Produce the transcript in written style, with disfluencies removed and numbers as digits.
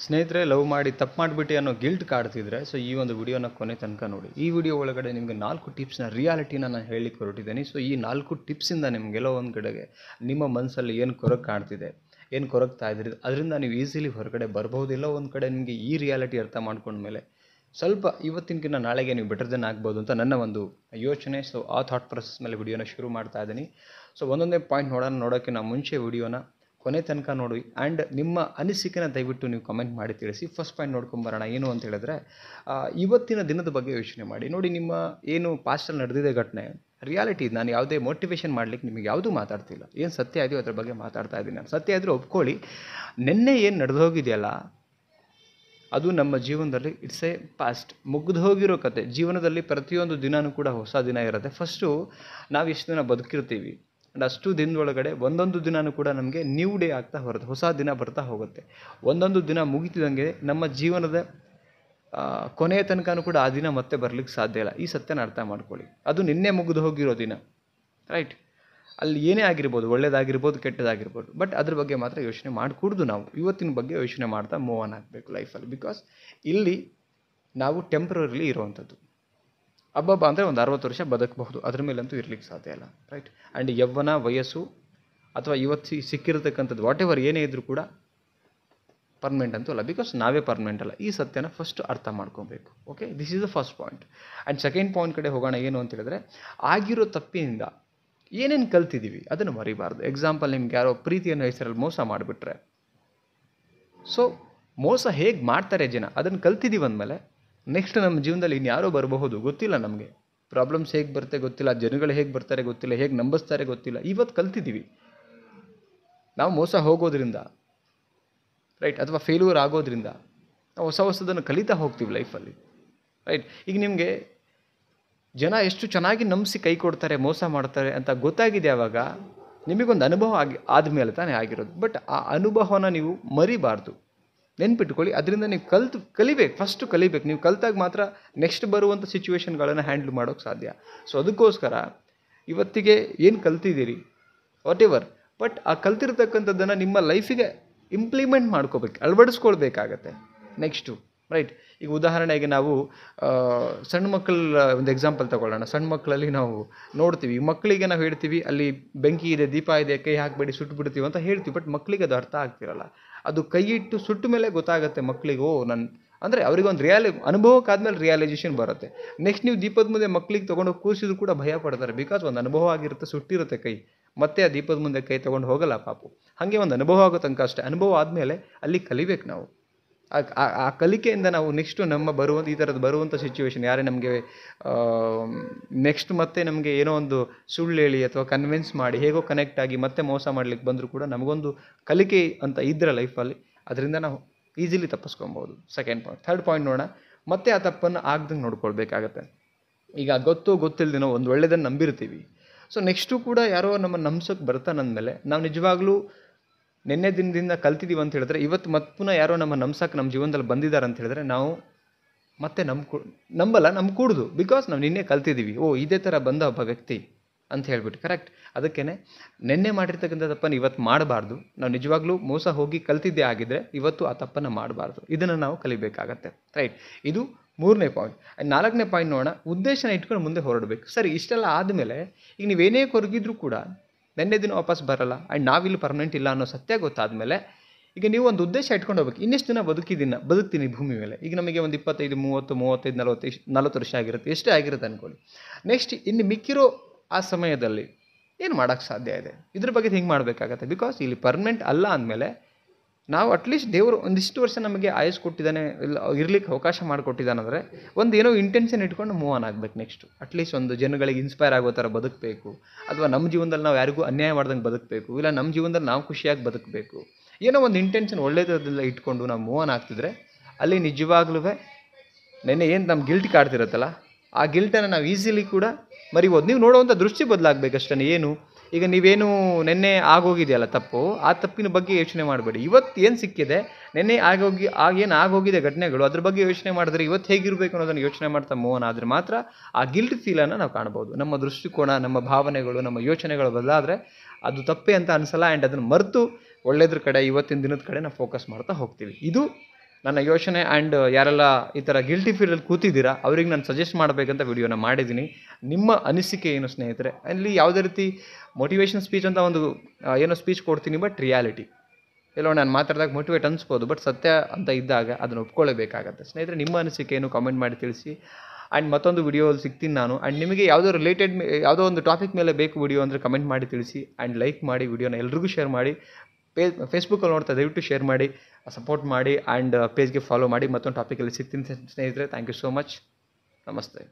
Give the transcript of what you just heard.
ಸ್ನೇಹಿತರೆ, ಲವ್ ಮಾಡಿ ತಪ್ಪು ಮಾಡಿಬಿಟ್ಟು ಅನ್ನೋ ಗಿಲ್ಟ್ ಕಾಡ್ತಿದ್ರೆ ಈ ಒಂದು ವಿಡಿಯೋನ ಕೊನೆ ತನಕ ನೋಡಿ. ಈ ವಿಡಿಯೋ ಒಳಗಡೆ ನಿಮಗೆ 4 ಟಿಪ್ಸ್ನ ರಿಯಾಲಿಟಿನ ನಾನು ಹೇಳಲಿಕ್ಕೆ ಹೊರಟಿದ್ದೀನಿ. ಈ 4 ಟಿಪ್ಸಿಂದ ನಿಮಗೆಲ್ಲೋ ಒಂದು ಕಡೆಗೆ ನಿಮ್ಮ ಮನಸ್ಸಲ್ಲಿ ಏನು ಕೊರಗೆ ಕಾಡ್ತಿದೆ, ಏನು ಕೊರಗ್ತಾ ಇದ್ರಿ, ಅದರಿಂದ ನೀವು ಈಸಿಲಿ ಹೊರಗಡೆ ಬರ್ಬೋದಿಲ್ಲ. ಒಂದು ಕಡೆ ನಿಮಗೆ ಈ ರಿಯಾಲಿಟಿ ಅರ್ಥ ಮಾಡ್ಕೊಂಡ್ಮೇಲೆ ಸ್ವಲ್ಪ ಇವತ್ತಿನಕಿನ್ನ ನಾಳೆಗೆ ನೀವು ಬೆಟರ್ ದೆನ್ ಆಗ್ಬೋದು ಅಂತ ನನ್ನ ಒಂದು ಯೋಚನೆ. ಆ ಥಾಟ್ ಪ್ರೊಸೆಸ್ ಮೇಲೆ ವಿಡಿಯೋನ ಶುರು ಮಾಡ್ತಾ ಇದ್ದೀನಿ. ಒಂದೊಂದೇ ಪಾಯಿಂಟ್ ನೋಡೋಕ್ಕಿಂತ ಮುಂಚೆ ವಿಡಿಯೋನ ಕೊನೆ ತನಕ ನೋಡಿ ಆ್ಯಂಡ್ ನಿಮ್ಮ ಅನಿಸಿಕೆನ ದಯವಿಟ್ಟು ನೀವು ಕಮೆಂಟ್ ಮಾಡಿ ತಿಳಿಸಿ. ಫಸ್ಟ್ ಪಾಯಿಂಟ್ ನೋಡ್ಕೊಂಬರೋಣ. ಏನು ಅಂತ ಹೇಳಿದ್ರೆ, ಇವತ್ತಿನ ದಿನದ ಬಗ್ಗೆ ಯೋಚನೆ ಮಾಡಿ. ನೋಡಿ, ನಿಮ್ಮ ಏನು ಪಾಸ್ಟಲ್ಲಿ ನಡೆದಿದೆ ಘಟನೆ ರಿಯಾಲಿಟಿ. ನಾನು ಯಾವುದೇ ಮೋಟಿವೇಶನ್ ಮಾಡಲಿಕ್ಕೆ ನಿಮಗೆ ಯಾವುದೂ ಮಾತಾಡ್ತಿಲ್ಲ. ಏನು ಸತ್ಯ ಇದೆಯೋ ಅದ್ರ ಬಗ್ಗೆ ಮಾತಾಡ್ತಾ ಇದ್ದೀನಿ. ನಾನು ಸತ್ಯ ಇದ್ದರೆ ಒಪ್ಕೊಳ್ಳಿ. ನಿನ್ನೆ ಏನು ನಡೆದು ಹೋಗಿದೆಯಲ್ಲ, ಅದು ನಮ್ಮ ಜೀವನದಲ್ಲಿ ಇಟ್ಸ್ ಎ ಪಾಸ್ಟ್, ಮುಗಿದು ಹೋಗಿರೋ ಕತೆ. ಜೀವನದಲ್ಲಿ ಪ್ರತಿಯೊಂದು ದಿನವೂ ಕೂಡ ಹೊಸ ದಿನ ಇರುತ್ತೆ. ಫಸ್ಟು ನಾವು ಎಷ್ಟು ದಿನ ಬದುಕಿರ್ತೀವಿ ಆ್ಯಂಡ್ ಅಷ್ಟು ದಿನದೊಳಗಡೆ ಒಂದೊಂದು ದಿನವೂ ಕೂಡ ನಮಗೆ ನ್ಯೂ ಡೇ ಆಗ್ತಾ ಹೊರತು ಹೊಸ ದಿನ ಬರ್ತಾ ಹೋಗುತ್ತೆ. ಒಂದೊಂದು ದಿನ ಮುಗಿತಿದಂಗೆ ನಮ್ಮ ಜೀವನದ ಕೊನೆಯ ತನಕನೂ ಕೂಡ ಆ ದಿನ ಮತ್ತೆ ಬರಲಿಕ್ಕೆ ಸಾಧ್ಯ ಇಲ್ಲ. ಈ ಸತ್ಯನ ಅರ್ಥ ಮಾಡ್ಕೊಳ್ಳಿ. ಅದು ನಿನ್ನೆ ಮುಗಿದು ಹೋಗಿರೋ ದಿನ, ರೈಟ್? ಅಲ್ಲಿ ಏನೇ ಆಗಿರ್ಬೋದು, ಒಳ್ಳೇದಾಗಿರ್ಬೋದು, ಕೆಟ್ಟದಾಗಿರ್ಬೋದು, ಬಟ್ ಅದ್ರ ಬಗ್ಗೆ ಮಾತ್ರ ಯೋಚನೆ ಮಾಡಿಕೊಡ್ದು. ನಾವು ಇವತ್ತಿನ ಬಗ್ಗೆ ಯೋಚನೆ ಮಾಡ್ತಾ ಮೂವ್ ಆನ್ ಆಗಬೇಕು ಲೈಫಲ್ಲಿ. ಬಿಕಾಸ್ ಇಲ್ಲಿ ನಾವು ಟೆಂಪ್ರರಿಲಿ ಇರೋವಂಥದ್ದು. ಹಬ್ಬ ಅಂದರೆ ಒಂದು 60 ವರ್ಷ ಬದುಕಬಹುದು, ಅದ್ರ ಮೇಲಂತೂ ಇರ್ಲಿಕ್ಕೆ ಸಾಧ್ಯ ಇಲ್ಲ, ರೈಟ್? ಆ್ಯಂಡ್ ಯೌವನ, ವಯಸ್ಸು ಅಥವಾ ಇವತ್ತು ಸಿಕ್ಕಿರತಕ್ಕಂಥದ್ದು ವಾಟ್ ಎವರ್ ಏನೇ ಇದ್ದರೂ ಕೂಡ ಪರ್ಮನೆಂಟ್ ಅಂತೂ ಅಲ್ಲ. ಬಿಕಾಸ್ ನಾವೇ ಪರ್ಮನೆಂಟ್ ಅಲ್ಲ. ಈ ಸತ್ಯನ ಫಸ್ಟ್ ಅರ್ಥ ಮಾಡ್ಕೊಬೇಕು. Okay, this is the first point. And second point ಕಡೆ ಹೋಗೋಣ. ಏನು ಅಂತ ಹೇಳಿದ್ರೆ, ಆಗಿರೋ ತಪ್ಪಿನಿಂದ ಏನೇನು ಕಲ್ತಿದ್ದೀವಿ ಅದನ್ನು ಮರಿಬಾರ್ದು. ಎಕ್ಸಾಂಪಲ್, ನಿಮ್ಗೆ ಯಾರೋ ಪ್ರೀತಿಯನ್ನು ಹೆಸರಲ್ಲಿ ಮೋಸ ಮಾಡಿಬಿಟ್ರೆ, ಮೋಸ ಹೇಗೆ ಮಾಡ್ತಾರೆ ಜನ ಅದನ್ನು ಕಲ್ತಿದ್ದೀವಿ ಅಂದಮೇಲೆ ನೆಕ್ಸ್ಟ್ ನಮ್ಮ ಜೀವನದಲ್ಲಿ ಇನ್ಯಾರೋ ಬರಬಹುದು ಗೊತ್ತಿಲ್ಲ. ನಮಗೆ ಪ್ರಾಬ್ಲಮ್ಸ್ ಹೇಗೆ ಬರುತ್ತೆ ಗೊತ್ತಿಲ್ಲ, ಜನಗಳು ಹೇಗೆ ಬರ್ತಾರೆ ಗೊತ್ತಿಲ್ಲ, ಹೇಗೆ ನಂಬಿಸ್ತಾರೆ ಗೊತ್ತಿಲ್ಲ. ಇವತ್ತು ಕಲ್ತಿದ್ದೀವಿ. ನಾವು ಮೋಸ ಹೋಗೋದ್ರಿಂದ, ರೈಟ್, ಅಥವಾ ಫೇಲ್ಯೂರ್ ಆಗೋದ್ರಿಂದ ನಾವು ಹೊಸದನ್ನು ಕಲಿತಾ ಹೋಗ್ತೀವಿ ಲೈಫಲ್ಲಿ, ರೈಟ್? ಈಗ ನಿಮಗೆ ಜನ ಎಷ್ಟು ಚೆನ್ನಾಗಿ ನಂಬಿಸಿ ಕೈ ಕೊಡ್ತಾರೆ, ಮೋಸ ಮಾಡ್ತಾರೆ ಅಂತ ಗೊತ್ತಾಗಿದೆ. ಆವಾಗ ನಿಮಗೊಂದು ಅನುಭವ ಆದಮೇಲೆ ತಾನೇ ಆಗಿರೋದು. ಬಟ್ ಆ ಅನುಭವನ ನೀವು ಮರಿಬಾರ್ದು, ನೆನ್ಪಿಟ್ಕೊಳ್ಳಿ. ಅದರಿಂದ ನೀವು ಕಲಿಬೇಕು. ಫಸ್ಟು ಕಲಿಬೇಕು. ನೀವು ಕಲಿತಾಗ ಮಾತ್ರ ನೆಕ್ಸ್ಟ್ ಬರುವಂಥ ಸಿಚುವೇಶನ್ಗಳನ್ನು ಹ್ಯಾಂಡಲ್ ಮಾಡೋಕ್ಕೆ ಸಾಧ್ಯ. ಅದಕ್ಕೋಸ್ಕರ ಇವತ್ತಿಗೆ ಏನು ಕಲ್ತಿದ್ದೀರಿ ವಾಟ್ ಎವರ್, ಬಟ್ ಆ ಕಲ್ತಿರ್ತಕ್ಕಂಥದ್ದನ್ನು ನಿಮ್ಮ ಲೈಫಿಗೆ ಇಂಪ್ಲಿಮೆಂಟ್ ಮಾಡ್ಕೋಬೇಕು, ಅಳವಡಿಸ್ಕೊಳ್ಬೇಕಾಗತ್ತೆ ನೆಕ್ಸ್ಟು, ರೈಟ್? ಈಗ ಉದಾಹರಣೆಗೆ ನಾವು ಸಣ್ಣ ಮಕ್ಕಳ ಒಂದು ಎಕ್ಸಾಂಪಲ್ ತಗೊಳ್ಳೋಣ. ಸಣ್ಣ ಮಕ್ಕಳಲ್ಲಿ ನಾವು ನೋಡ್ತೀವಿ, ಮಕ್ಕಳಿಗೆ ನಾವು ಹೇಳ್ತೀವಿ ಅಲ್ಲಿ ಬೆಂಕಿ ಇದೆ, ದೀಪ ಇದೆ, ಕೈ ಹಾಕಬೇಡಿ ಸುಟ್ಟು ಅಂತ ಹೇಳ್ತೀವಿ. ಬಟ್ ಮಕ್ಕಳಿಗೆ ಅದು ಅರ್ಥ ಆಗ್ತಿರಲ್ಲ. ಅದು ಕೈ ಇಟ್ಟು ಸುಟ್ಟ ಮೇಲೆ ಗೊತ್ತಾಗುತ್ತೆ ಮಕ್ಕಳಿಗೆ. ಅಂದರೆ ಅವರಿಗೊಂದು ಅನುಭವಕ್ಕಾದ್ಮೇಲೆ ರಿಯಲೈಸೇಷನ್ ಬರುತ್ತೆ. ನೆಕ್ಸ್ಟ್ ನೀವು ದೀಪದ ಮುಂದೆ ಮಕ್ಕಳಿಗೆ ತೊಗೊಂಡೋಗಿ ಕೂರಿಸಿದ್ರು ಕೂಡ ಭಯ ಪಡ್ತಾರೆ. ಬಿಕಾಸ್ ಒಂದು ಅನುಭವ ಆಗಿರುತ್ತೆ, ಸುಟ್ಟಿರುತ್ತೆ ಕೈ. ಮತ್ತೆ ಆ ದೀಪದ ಮುಂದೆ ಕೈ ತೊಗೊಂಡು ಹೋಗಲ್ಲ ಪಾಪು. ಹಾಗೆ ಒಂದು ಅನುಭವ ಆಗೋ ತನಕ ಅಷ್ಟೇ. ಅನುಭವ ಆದಮೇಲೆ ಅಲ್ಲಿ ಕಲಿಬೇಕು ನಾವು. ಆ ಕಲಿಕೆಯಿಂದ ನಾವು ನೆಕ್ಸ್ಟು ನಮ್ಮ ಈ ಥರದ್ದು ಬರುವಂಥ ಸಿಚುವೇಶನ್ ಯಾರೇ ನಮಗೆ ನೆಕ್ಸ್ಟ್ ಮತ್ತೆ ನಮಗೆ ಏನೋ ಒಂದು ಸುಳ್ಳು ಹೇಳಿ ಅಥವಾ ಕನ್ವಿನ್ಸ್ ಮಾಡಿ ಹೇಗೋ ಕನೆಕ್ಟ್ ಆಗಿ ಮತ್ತೆ ಮೋಸ ಮಾಡಲಿಕ್ಕೆ ಬಂದರೂ ಕೂಡ ನಮಗೊಂದು ಕಲಿಕೆ ಅಂತ ಇದ್ದರೆ ಲೈಫಲ್ಲಿ, ಅದರಿಂದ ನಾವು ಈಸಿಲಿ ತಪ್ಪಿಸ್ಕೊಬೋದು. Second point. ಥರ್ಡ್ ಪಾಯಿಂಟ್ ನೋಡೋಣ. ಮತ್ತೆ ಆ ತಪ್ಪನ್ನು ಆಗ್ದಂಗೆ ನೋಡ್ಕೊಳ್ಬೇಕಾಗತ್ತೆ. ಈಗ ಗೊತ್ತಿಲ್ಲದೇನೋ ಒಂದು ಒಳ್ಳೆಯದನ್ನು ನಂಬಿರ್ತೀವಿ. ನೆಕ್ಸ್ಟು ಕೂಡ ಯಾರೋ ನಮ್ಮನ್ನು ನಂಬ್ಸೋಕ್ಕೆ ಬರ್ತಾನಂದಮೇಲೆ ನಾವು ನಿಜವಾಗ್ಲೂ ನಿನ್ನೆ ದಿನದಿಂದ ಕಲ್ತಿದ್ದೀವಿ ಅಂತ ಹೇಳಿದ್ರೆ, ಇವತ್ತು ಮತ್ತೆ ಪುನಃ ಯಾರೋ ನಮ್ಮ ನಂಬ್ಸಕ್ಕೆ ನಮ್ಮ ಜೀವನದಲ್ಲಿ ಬಂದಿದ್ದಾರೆ ಅಂತ ಹೇಳಿದ್ರೆ ನಾವು ಮತ್ತೆ ನಂಬಲ್ಲ, ನಂಬ್ಕೂಡ್ದು. ಬಿಕಾಸ್ ನಾವು ನಿನ್ನೆ ಕಲ್ತಿದ್ದೀವಿ, ಇದೇ ಥರ ಬಂದ ಒಬ್ಬ ವ್ಯಕ್ತಿ ಅಂತ ಹೇಳ್ಬಿಟ್ಟು, ಕರೆಕ್ಟ್? ಅದಕ್ಕೇ ನಿನ್ನೆ ಮಾಡಿರ್ತಕ್ಕಂಥ ತಪ್ಪನ್ನು ಇವತ್ತು ಮಾಡಬಾರ್ದು. ನಾವು ನಿಜವಾಗ್ಲೂ ಮೋಸ ಹೋಗಿ ಕಲ್ತಿದ್ದೇ ಆಗಿದ್ದರೆ ಇವತ್ತು ಆ ತಪ್ಪನ್ನು ಮಾಡಬಾರ್ದು. ಇದನ್ನು ನಾವು ಕಲಿಬೇಕಾಗತ್ತೆ, ರೈಟ್? ಇದು 3ನೇ ಪಾಯಿಂಟ್. 4ನೇ ಪಾಯಿಂಟ್ ನೋಡೋಣ. ಉದ್ದೇಶನ ಇಟ್ಕೊಂಡು ಮುಂದೆ ಹೊರಡಬೇಕು. ಸರಿ, ಇಷ್ಟೆಲ್ಲ ಆದಮೇಲೆ ಈಗ ನೀವೇನೇ ಕೊರಗಿದ್ರೂ ಕೂಡ ನೆನ್ನೆ ದಿನ ವಾಪಸ್ ಬರಲ್ಲ ಆ್ಯಂಡ್ ನಾವಿಲ್ಲಿ ಪರ್ಮನೆಂಟ್ ಇಲ್ಲ ಅನ್ನೋ ಸತ್ಯ ಗೊತ್ತಾದಮೇಲೆ ಈಗ ನೀವು ಒಂದು ಉದ್ದೇಶ ಇಟ್ಕೊಂಡು ಹೋಗ್ಬೇಕು. ಇನ್ನೆಷ್ಟು ದಿನ ಬದುಕ್ತೀನಿ ಭೂಮಿ ಮೇಲೆ. ಈಗ ನಮಗೆ ಒಂದು 25, 30, 35, 40 ವರ್ಷ ಆಗಿರುತ್ತೆ, ಎಷ್ಟೇ ಆಗಿರುತ್ತೆ ಅಂದ್ಕೊಳ್ಳಿ. ನೆಕ್ಸ್ಟ್ ಇನ್ನು ಮಿಕ್ಕಿರೋ ಆ ಸಮಯದಲ್ಲಿ ಏನು ಮಾಡೋಕ್ಕೆ ಸಾಧ್ಯ ಇದೆ, ಇದ್ರ ಬಗ್ಗೆ ಹಿಂಗೆ ಮಾಡಬೇಕಾಗತ್ತೆ. ಬಿಕಾಸ್ ಇಲ್ಲಿ ಪರ್ಮನೆಂಟ್ ಅಲ್ಲ ಅಂದಮೇಲೆ ನಾವು ಅಟ್ಲೀಸ್ಟ್ ದೇವರು ಒಂದಿಷ್ಟು ವರ್ಷ ನಮಗೆ ಆಯಸ್ ಕೊಟ್ಟಿದ್ದಾನೆ, ಇಲ್ಲ ಇರ್ಲಿಕ್ಕೆ ಅವಕಾಶ ಮಾಡಿಕೊಟ್ಟಿದ್ದಾನಂದರೆ ಒಂದು ಏನೋ ಇಂಟೆನ್ಷನ್ ಇಟ್ಕೊಂಡು ಮೂವ್ ಆನ್ ಆಗಬೇಕು. ನೆಕ್ಸ್ಟು ಅಟ್ಲೀಸ್ಟ್ ಒಂದು ಜನಗಳಿಗೆ ಇನ್ಸ್ಪೈರ್ ಆಗೋ ಥರ ಬದುಕಬೇಕು, ಅಥವಾ ನಮ್ಮ ಜೀವನದಲ್ಲಿ ನಾವು ಯಾರಿಗೂ ಅನ್ಯಾಯ ಮಾಡ್ದಂಗೆ ಬದುಕಬೇಕು, ಇಲ್ಲ ನಮ್ಮ ಜೀವನದಲ್ಲಿ ನಾವು ಖುಷಿಯಾಗಿ ಬದುಕಬೇಕು. ಏನೋ ಒಂದು ಇಂಟೆನ್ಷನ್ ಒಳ್ಳೆಯದೆಲ್ಲ ಇಟ್ಕೊಂಡು ನಾವು ಮೂವ್ ಆನ್ ಆಗ್ತಿದ್ರೆ ಅಲ್ಲಿ ನಿಜವಾಗ್ಲೂ ನೆನ್ನೆ ಏನು ನಮ್ಮ ಗಿಲ್ಟ್ ಕಾಡ್ತಿರುತ್ತಲ್ಲ, ಆ ಗಿಲ್ಟನ್ನು ನಾವು ಈಸಿಲಿ ಕೂಡ ಮರಿಬೋದು. ನೀವು ನೋಡುವಂಥ ದೃಷ್ಟಿ ಬದಲಾಗಬೇಕಷ್ಟೇ. ಏನು ಈಗ ನೀವೇನು ನಿನ್ನೆ ಆಗೋಗಿದೆಯಲ್ಲ ತಪ್ಪು, ಆ ತಪ್ಪಿನ ಬಗ್ಗೆ ಯೋಚನೆ ಮಾಡಬೇಡಿ. ಇವತ್ತು ಏನು ಸಿಕ್ಕಿದೆ, ನಿನ್ನೆ ಏನು ಆಗೋಗಿದೆ ಘಟನೆಗಳು, ಅದ್ರ ಬಗ್ಗೆ ಯೋಚನೆ ಮಾಡಿದ್ರೆ ಇವತ್ತು ಹೇಗಿರಬೇಕು ಅನ್ನೋದನ್ನು ಯೋಚನೆ ಮಾಡ್ತಾ ಮೂವನ್ ಆದರೆ ಮಾತ್ರ ಆ ಗಿಲ್ಟ್ ಫೀಲನ್ನು ನಾವು ಕಾಣ್ಬೋದು. ನಮ್ಮ ದೃಷ್ಟಿಕೋನ, ನಮ್ಮ ಭಾವನೆಗಳು, ನಮ್ಮ ಯೋಚನೆಗಳು ಬದಲಾದರೆ ಅದು ತಪ್ಪೇ ಅಂತ ಅನಿಸಲ್ಲ. ಆ್ಯಂಡ್ ಅದನ್ನು ಮರೆತು ಒಳ್ಳೆಯದ್ರ ಕಡೆ, ಇವತ್ತಿನ ದಿನದ ಕಡೆ ನಾವು ಫೋಕಸ್ ಮಾಡ್ತಾ ಹೋಗ್ತೀವಿ. ಇದು ನನ್ನ ಯೋಚನೆ ಆ್ಯಂಡ್ ಯಾರೆಲ್ಲ ಈ ಥರ ಗಿಲ್ಟಿ ಫೀಲಲ್ಲಿ ಕೂತಿದ್ದೀರಾ ಅವ್ರಿಗೆ ನಾನು ಸಜೆಸ್ಟ್ ಮಾಡಬೇಕಂತ ವಿಡಿಯೋನ ಮಾಡಿದ್ದೀನಿ. ನಿಮ್ಮ ಅನಿಸಿಕೆ ಏನು ಸ್ನೇಹಿತರೆ? ಅಲ್ಲಿ ಯಾವುದೇ ರೀತಿ ಮೋಟಿವೇಶನ್ ಸ್ಪೀಚ್ ಅಂತ ಒಂದು ಏನೋ ಸ್ಪೀಚ್ ಕೊಡ್ತೀನಿ, ಬಟ್ ರಿಯಾಲಿಟಿ ಎಲ್ಲೋ ನಾನು ಮಾತಾಡಿದಾಗ ಮೋಟಿವೇಟ್ ಅನಿಸ್ಬೋದು, ಬಟ್ ಸತ್ಯ ಅಂತ ಇದ್ದಾಗ ಅದನ್ನು ಒಪ್ಕೊಳ್ಳೇಬೇಕಾಗತ್ತೆ. ಸ್ನೇಹಿತರೆ, ನಿಮ್ಮ ಅನಿಸಿಕೆಯನ್ನು ಕಾಮೆಂಟ್ ಮಾಡಿ ತಿಳಿಸಿ. ಆ್ಯಂಡ್ ಮತ್ತೊಂದು ವಿಡಿಯೋಲ್ಲಿ ಸಿಗ್ತೀನಿ ನಾನು. ಆ್ಯಂಡ್ ನಿಮಗೆ ಯಾವುದೋ ರಿಲೇಟೆಡ್ ಯಾವುದೋ ಒಂದು ಟಾಪಿಕ್ ಮೇಲೆ ಬೇಕು ವಿಡಿಯೋ ಅಂದರೆ ಕಮೆಂಟ್ ಮಾಡಿ ತಿಳಿಸಿ. ಆ್ಯಂಡ್ ಲೈಕ್ ಮಾಡಿ, ವಿಡಿಯೋನ ಎಲ್ರಿಗೂ ಶೇರ್ ಮಾಡಿ. ಫೇಸ್ಬುಕ್ಕಲ್ಲಿ ನೋಡ್ತಾ ದಯವಿಟ್ಟು ಶೇರ್ ಮಾಡಿ, ಸಪೋರ್ಟ್ ಮಾಡಿ. ಆ್ಯಂಡ್ ಪೇಜ್ಗೆ ಫಾಲೋ ಮಾಡಿ. ಮತ್ತೊಂದು ಟಾಪಿಕಲ್ಲಿ ಸಿಗ್ತೀನಿ ಸ್ನೇಹಿತರೆ. Thank you so much. ನಮಸ್ತೆ.